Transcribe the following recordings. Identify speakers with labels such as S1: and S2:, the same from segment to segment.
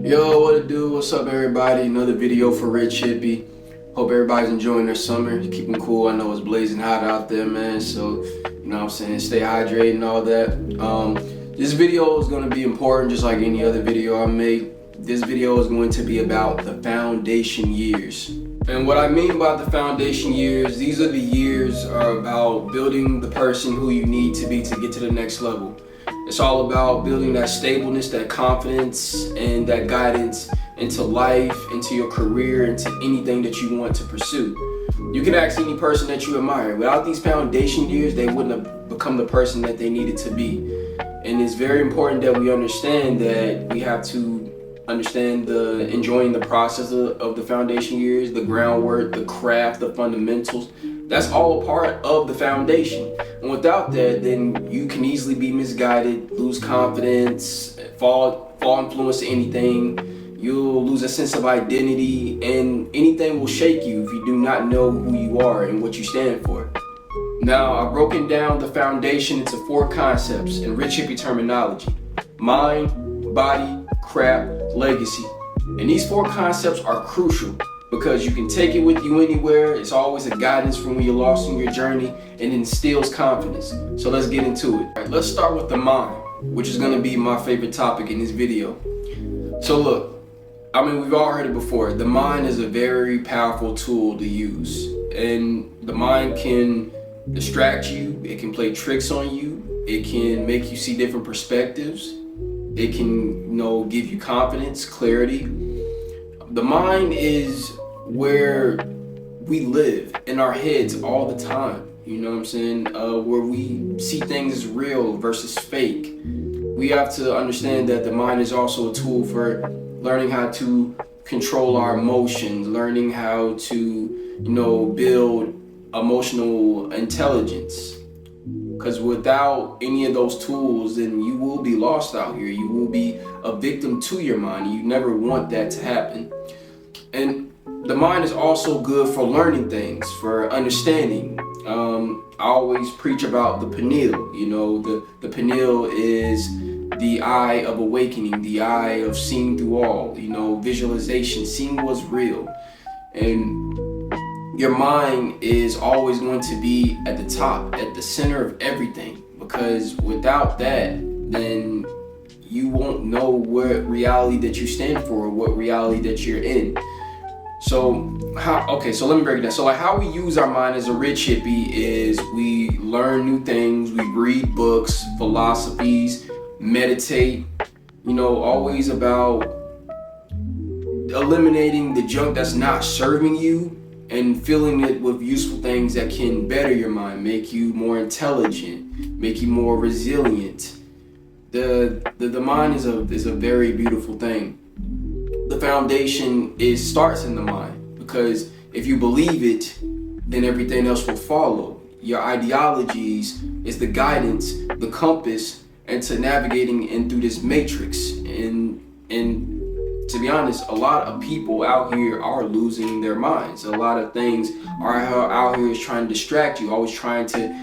S1: Yo, what it do? What's up, everybody? Another video for Rich Hippie. Hope everybody's enjoying their summer. Keep them cool. I know it's blazing hot out there, man. So, you know what I'm saying? Stay hydrated and all that. This video is going to be important just like any other video I make. This video is going to be about the foundation years. And what I mean by the foundation years, these are the years about building the person who you need to be to get to the next level. It's all about building that stableness, that confidence, and that guidance into life, into your career, into anything that you want to pursue. You can ask any person that you admire. Without these foundation years, they wouldn't have become the person that they needed to be. And it's very important that we understand that we have to understand enjoying the process of the foundation years, the groundwork, the craft, the fundamentals. That's all a part of the foundation. And without that, then you can easily be misguided, lose confidence, fall influence to anything. You'll lose a sense of identity, and anything will shake you if you do not know who you are and what you stand for. Now, I've broken down the foundation into 4 concepts in Rich Hippie terminology: mind, body, craft, legacy. And these 4 concepts are crucial because you can take it with you anywhere. It's always a guidance from when you're lost in your journey, and instills confidence. So let's get into it. All right, let's start with the mind, which is going to be my favorite topic in this video. So look, I mean, we've all heard it before. The mind is a very powerful tool to use, and the mind can distract you. It can play tricks on you. It can make you see different perspectives. It can, give you confidence, clarity. The mind is where we live in our heads all the time. You know what I'm saying? Where we see things as real versus fake. We have to understand that the mind is also a tool for learning how to control our emotions, learning how to, build emotional intelligence. Because without any of those tools, then you will be lost out here. You will be a victim to your mind. You never want that to happen. And the mind is also good for learning things, for understanding. I always preach about the pineal. The pineal is the eye of awakening, the eye of seeing through all, visualization, seeing what's real. And your mind is always going to be at the top, at the center of everything, because without that, then you won't know what reality that you stand for, or what reality that you're in. So let me break it down. So how we use our mind as a Rich Hippie is we learn new things, we read books, philosophies, meditate, always about eliminating the junk that's not serving you and filling it with useful things that can better your mind, make you more intelligent, make you more resilient. The mind is a very beautiful thing. The foundation starts in the mind, because if you believe it, then everything else will follow. Your ideologies is the guidance, the compass, and to navigating in through this matrix. And to be honest, a lot of people out here are losing their minds. A lot of things are out here is trying to distract you, always trying to,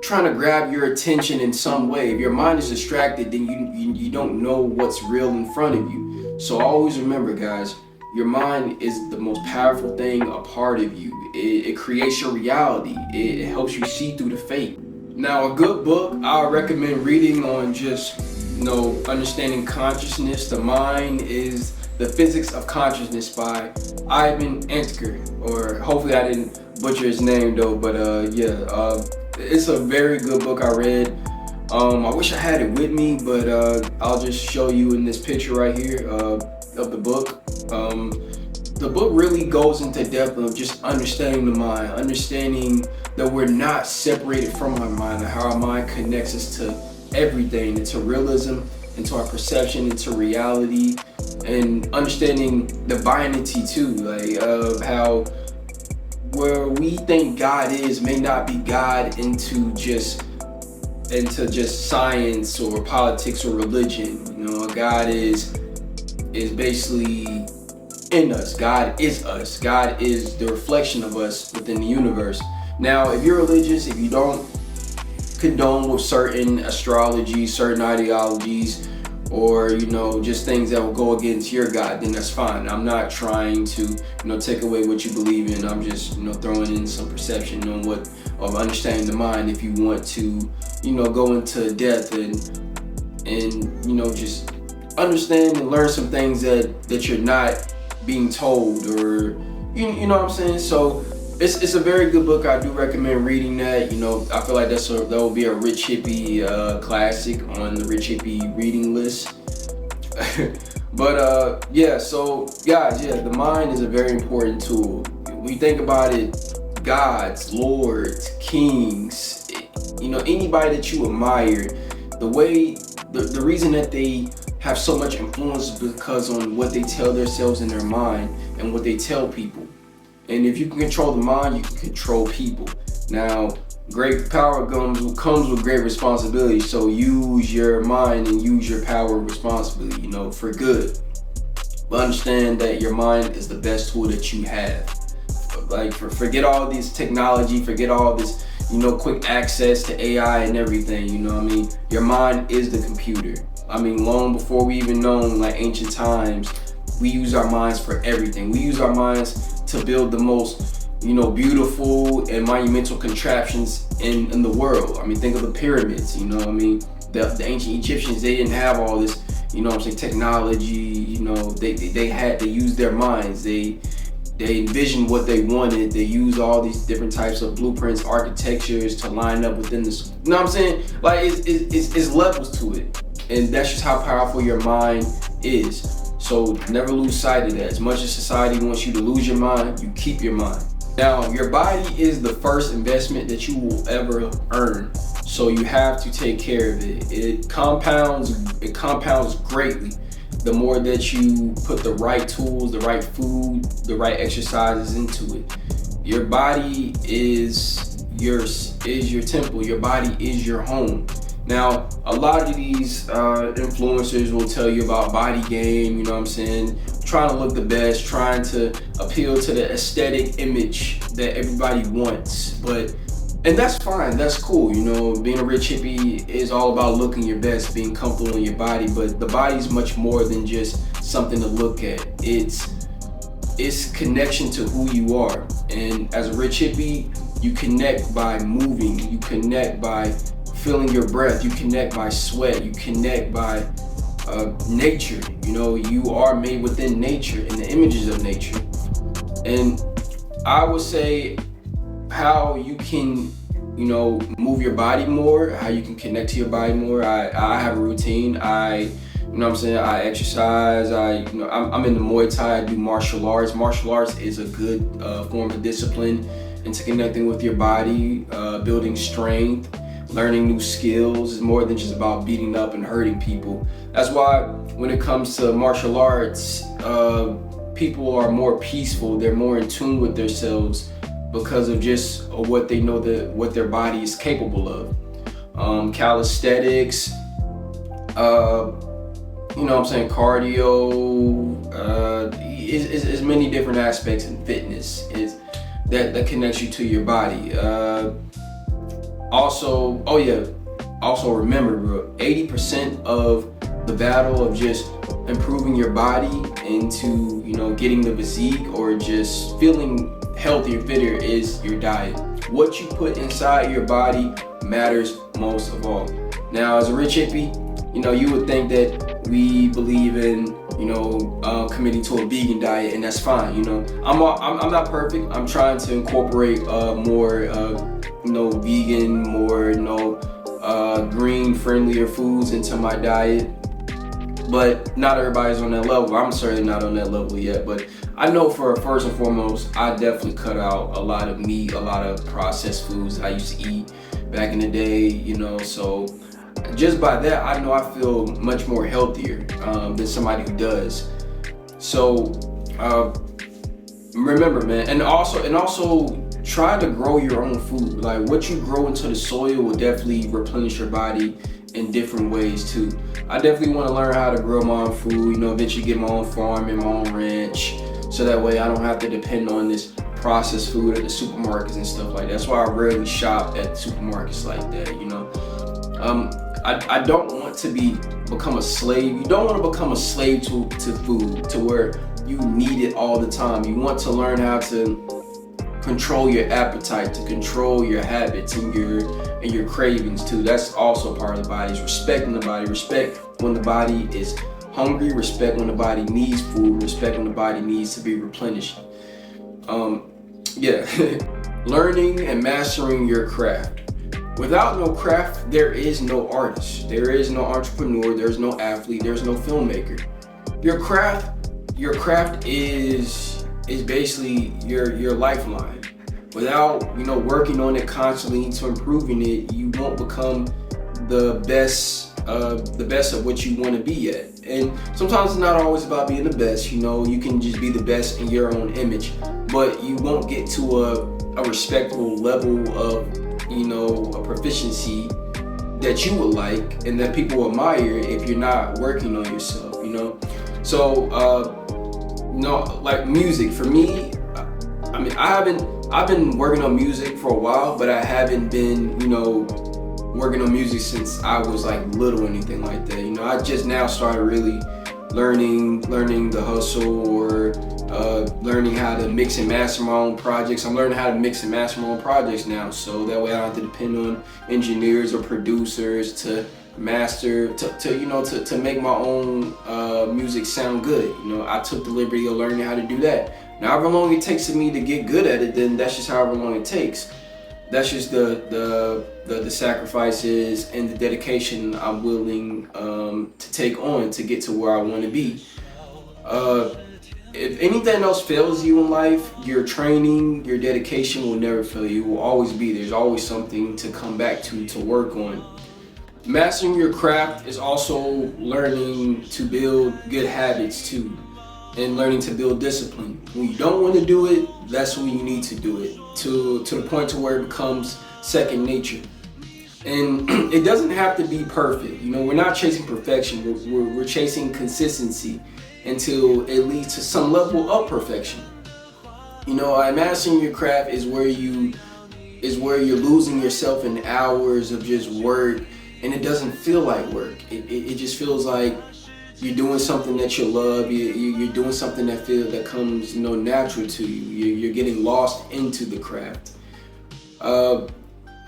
S1: trying to grab your attention in some way. If your mind is distracted, then you don't know what's real in front of you. So always remember, guys, your mind is the most powerful thing, a part of you. It creates your reality. It helps you see through the fake. Now, a good book I would recommend reading on just understanding consciousness, the mind, is The Physics of Consciousness by Ivan Antker, or hopefully I didn't butcher his name though, but it's a very good book I read. I wish I had it with me, but I'll just show you in this picture right here of the book. The book really goes into depth of just understanding the mind, understanding that we're not separated from our mind, and how our mind connects us to everything, into realism, into our perception, into reality, and understanding the binary too, like of how where we think God is may not be God into just science or politics or religion. God is basically in us. God is us. God is the reflection of us within the universe. Now, if you're religious, if you don't condone with certain astrology, certain ideologies, or just things that will go against your God, then that's fine. I'm not trying to take away what you believe in. I'm just throwing in some perception on of understanding the mind. If you want to go into depth and just understand and learn some things that you're not being told, or you know what I'm saying. So it's a very good book. I do recommend reading that. I feel like that will be a Rich Hippie classic on the Rich Hippie reading list. But yeah, so guys, the mind is a very important tool. We think about it, gods, lords, kings, anybody that you admire, the reason that they have so much influence is because on what they tell themselves in their mind and what they tell people. And if you can control the mind, you can control people. Now, great power comes with great responsibility. So use your mind and use your power responsibly, for good. But understand that your mind is the best tool that you have. Like, forget all this technology, forget all this, quick access to AI and everything, Your mind is the computer. Long before we even known, like ancient times, we use our minds for everything. We use our minds to build the most, beautiful and monumental contraptions in the world. Think of the pyramids, the ancient Egyptians, they didn't have all this, technology, they used their minds. They envisioned what they wanted. They used all these different types of blueprints, architectures to line up within this. You know what I'm saying? Like, it's levels to it. And that's just how powerful your mind is. So never lose sight of that. As much as society wants you to lose your mind, you keep your mind. Now, your body is the first investment that you will ever earn. So you have to take care of it. It compounds greatly the more that you put the right tools, the right food, the right exercises into it. Your body is your temple. Your body is your home. Now, a lot of these influencers will tell you about body game, trying to look the best, trying to appeal to the aesthetic image that everybody wants. And that's fine, that's cool. Being a rich hippie is all about looking your best, being comfortable in your body, but the body's much more than just something to look at. It's connection to who you are. And as a rich hippie, you connect by moving, you connect by feeling your breath, you connect by sweat, you connect by nature. You are made within nature and the images of nature. And I would say how you can move your body more, how you can connect to your body more. I have a routine. I exercise. I'm into Muay Thai. I do martial arts. Martial arts is a good form of discipline into connecting with your body, building strength, learning new skills. Is more than just about beating up and hurting people. That's why when it comes to martial arts, people are more peaceful. They're more in tune with themselves because of just what they know, what their body is capable of. Calisthenics, cardio, is many different aspects in fitness that connects you to your body. Also remember, bro, 80% of the battle of just improving your body into, getting the physique or just feeling healthier, fitter is your diet. What you put inside your body matters most of all. Now, as a rich hippie, you would think that we believe in, committing to a vegan diet, and that's fine. I'm not perfect. I'm trying to incorporate more, vegan, more, green, friendlier foods into my diet. But not everybody's on that level. I'm certainly not on that level yet, but I know for first and foremost, I definitely cut out a lot of meat, a lot of processed foods I used to eat back in the day, so just by that, I know I feel much more healthier than somebody who does. So remember, man, and also try to grow your own food. Like, what you grow into the soil will definitely replenish your body in different ways too. I definitely want to learn how to grow my own food, eventually get my own farm and my own ranch, so that way I don't have to depend on this processed food at the supermarkets and stuff like that. That's why I rarely shop at supermarkets like that, I don't want to be become a slave. You don't want to become a slave to food, to where you need it all the time. You want to learn how to control your appetite, to control your habits and your cravings too. That's also part of the body. Is respecting the body. Respect when the body is hungry. Respect when the body needs food. Respect when the body needs to be replenished. Learning and mastering your craft. Without no craft, there is no artist. There is no entrepreneur. There's no athlete. There's no filmmaker. Your craft is basically your lifeline. Without working on it constantly to improving it, you won't become the best of what you want to be at. And sometimes it's not always about being the best. You can just be the best in your own image, but you won't get to a respectable level of a proficiency that you would like and that people admire if you're not working on yourself. So like music for me, I mean, I've been working on music for a while, but I haven't been working on music since I was like little or anything like that. I just now started really learning the hustle, or learning how to mix and master my own projects. I'm learning how to mix and master my own projects now, so that way I don't have to depend on engineers or producers to master, to make my own music sound good. I took the liberty of learning how to do that. Now, however long it takes for me to get good at it, then that's just however long it takes. That's just the sacrifices and the dedication I'm willing to take on to get to where I want to be. If anything else fails you in life, your training, your dedication will never fail you. It will always be. There's always something to come back to work on. Mastering your craft is also learning to build good habits too, and learning to build discipline. When you don't want to do it, that's when you need to do it, to the point to where it becomes second nature. And it doesn't have to be perfect. We're not chasing perfection. We're chasing consistency until it leads to some level of perfection. Mastering your craft is where you're losing yourself in hours of just work, and it doesn't feel like work. It just feels like you're doing something that you love. You're doing something that comes natural to you. You're getting lost into the craft.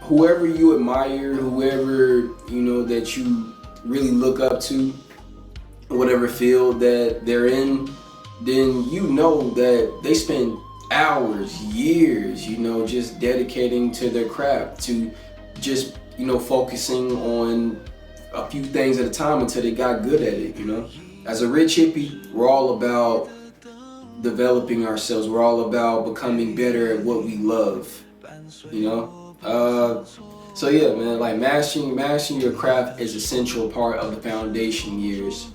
S1: Whoever you admire, whoever that you really look up to, whatever field that they're in, then that they spend hours, years, just dedicating to their craft, to just focusing on a few things at a time until they got good at it. As a rich hippie, we're all about developing ourselves. We're all about becoming better at what we love. So yeah, man, like mastering your craft is essential part of the foundation years.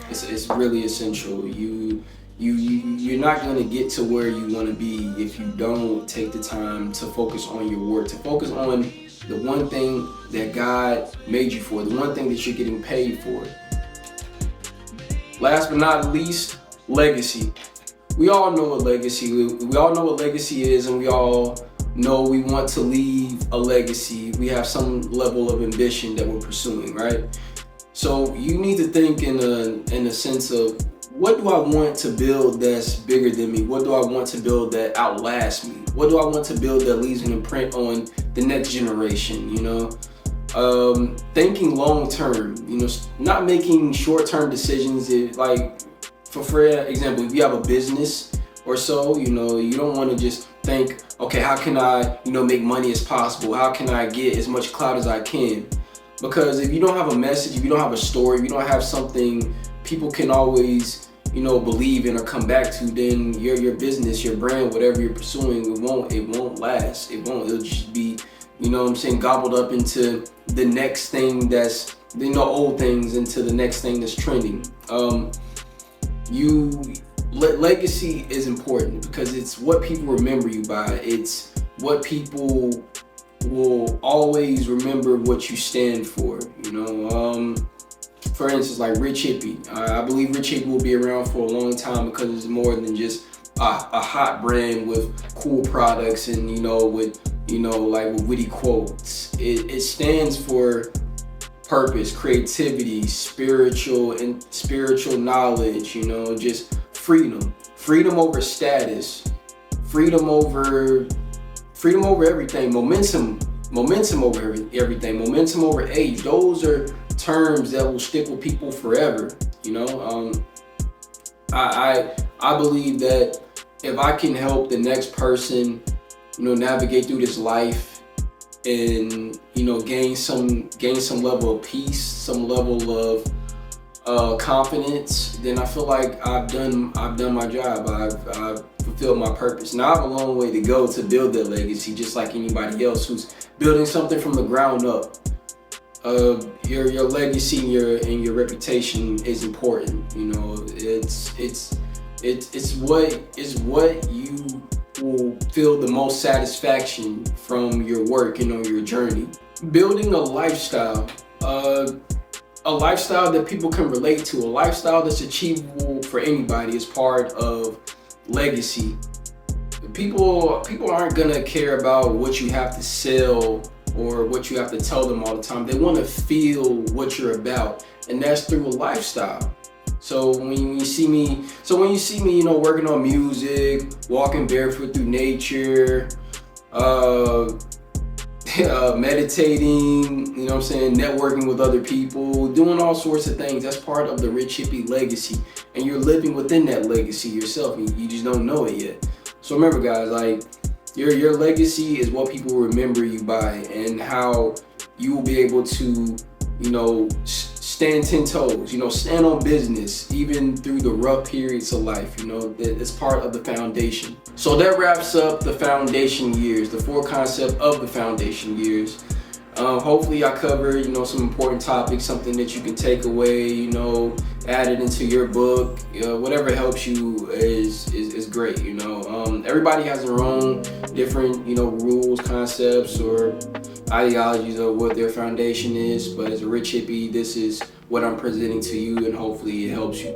S1: It's really essential. You're not gonna get to where you want to be if you don't take the time to focus on your work, to focus on the one thing that God made you for, the one thing that you're getting paid for. Last but not least, legacy. We all know what legacy is, and we all know we want to leave a legacy. We have some level of ambition that we're pursuing, right? So you need to think in a sense of, what do I want to build that's bigger than me? What do I want to build that outlasts me? What do I want to build that leaves an imprint on the next generation? Thinking long term. Not making short term decisions. For example, if you have a business or so, you don't want to just think, okay, how can I, make money as possible? How can I get as much clout as I can? Because if you don't have a message, if you don't have a story, if you don't have something people can always, believe in or come back to, then your business, your brand, whatever you're pursuing, it won't last. It'll just be, gobbled up into the next thing that's, old things into the next thing that's trending. Legacy is important because it's what people remember you by. It's what people will always remember what you stand for. For instance, like Rich Hippie. I believe Rich Hippie will be around for a long time because it's more than just a hot brand with cool products and with witty quotes. It stands for purpose, creativity, spiritual knowledge, you know, just freedom over status, freedom over everything, momentum over everything, momentum over age. Those are terms that will stick with people forever, you know. I believe that if I can help the next person, you know, navigate through this life and, you know, gain some level of peace, some level of confidence, then I feel like I've done my job. I've fulfilled my purpose. Now I have a long way to go to build that legacy, just like anybody else who's building something from the ground up. Your legacy and your reputation is important. You know, it's what you will feel the most satisfaction from your work and on your journey. Building a lifestyle that people can relate to, a lifestyle that's achievable for anybody is part of legacy. People aren't gonna care about what you have to sell or what you have to tell them all the time. They want to feel what you're about, and that's through a lifestyle. So when you see me, you know, working on music, walking barefoot through nature, meditating, you know what I'm saying, networking with other people, doing all sorts of things, that's part of the Rich Hippie legacy. And you're living within that legacy yourself, and you just don't know it yet. So remember, guys, like, your legacy is what people remember you by, and how you will be able to, you know, stand 10 toes, you know, stand on business, even through the rough periods of life. You know, it's part of the foundation. So that wraps up the foundation years, the 4 concepts of the foundation years. Hopefully I covered, you know, some important topics, something that you can take away, you know, add it into your book. Whatever helps you is great, you know. Everybody has their own different, you know, rules, concepts, or ideologies of what their foundation is, but as a Rich Hippie, this is what I'm presenting to you, and hopefully it helps you.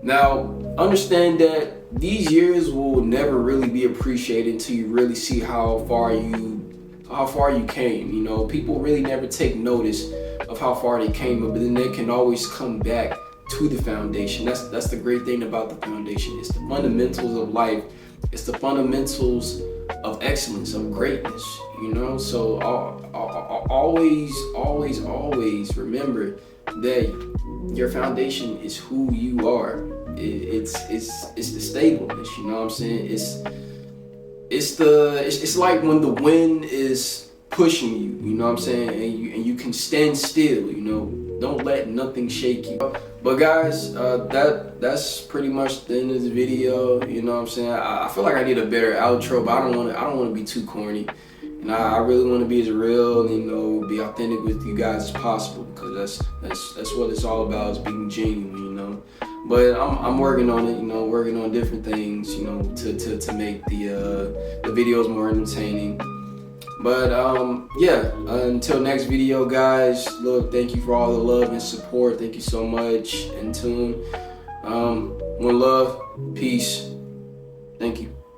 S1: Now, understand that these years will never really be appreciated until you really see how far you came. You know, people really never take notice of how far they came, but then they can always come back to the foundation. That's the great thing about the foundation. It's the fundamentals of life. It's the fundamentals of excellence, of greatness, you know. So always remember that your foundation is who you are. It's the stableness, you know what I'm saying? It's like when the wind is pushing you, you know what I'm saying, and you can stand still, you know. Don't let nothing shake you. But guys, that's pretty much the end of the video. You know what I'm saying? I feel like I need a better outro, but I don't want to be too corny. And I really want to be as real and, you know, be authentic with you guys as possible, because that's what it's all about, is being genuine, you know. But I'm working on it, you know, working on different things, you know, to make the videos more entertaining. But yeah, until next video, guys, look, thank you for all the love and support. Thank you so much. In tune. One love, peace. Thank you.